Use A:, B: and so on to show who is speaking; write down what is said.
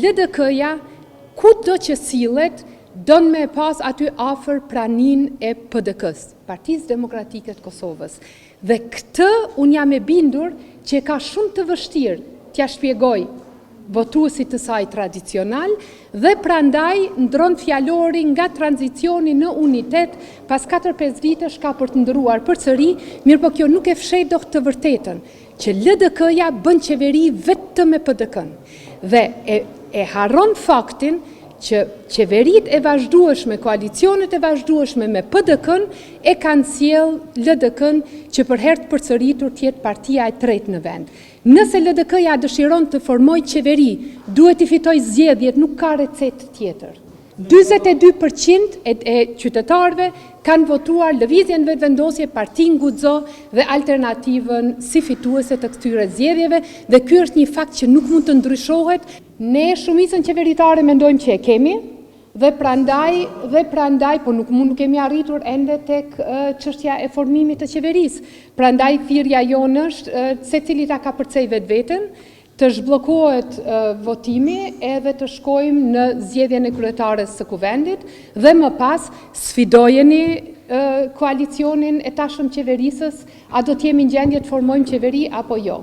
A: LDK-ja, ku do që sillet, don me pas aty afër pranin e PDK-s, Partisë Demokratike të Kosovës. Dhe këtë unë jam e bindur që ka shumë të vështirë t'ja shpjegoj votuesit të saj tradicional dhe prandaj ndron fjalorin nga tranzicioni në unitet pas 4-5 vitesh ka për të ndëruar përsëri, mirë po kjo nuk e fshet dot të vërtetën që LDK-ja bën qeveri vetëm me PDK-n dhe e harron faktin që qeverit e vazhdueshme, koalicionet e vazhdueshme me PDK-n e kanë sjell LDK-n që për herë të përsëritur të jetë partia e tretë në vend. Nëse LDK-ja dëshiron të formojë qeveri, duhet i fitojë zgjedhjet, nuk ka recetë tjetër. 42% e qytetarëve kanë votuar lëvizjen vetëvendosje, Partin Guxo dhe Alternativën si fituese të këtyre zgjedhjeve dhe ky është një fakt që nuk mund të ndryshohet. Ne shumicën qeveritare mendojmë që e kemi dhe prandaj po nuk kemi arritur ende tek çështja e formimit të qeverisë. Prandaj thirrja jonë është secili ta ka përcej vetveten, të zhbllokohet votimi edhe të shkojmë në zgjedhjen e kryetares së kuvendit dhe më pas sfidojeni koalicionin e tashëm qeverisës, a do të jemi në gjendje të formojmë qeveri apo jo.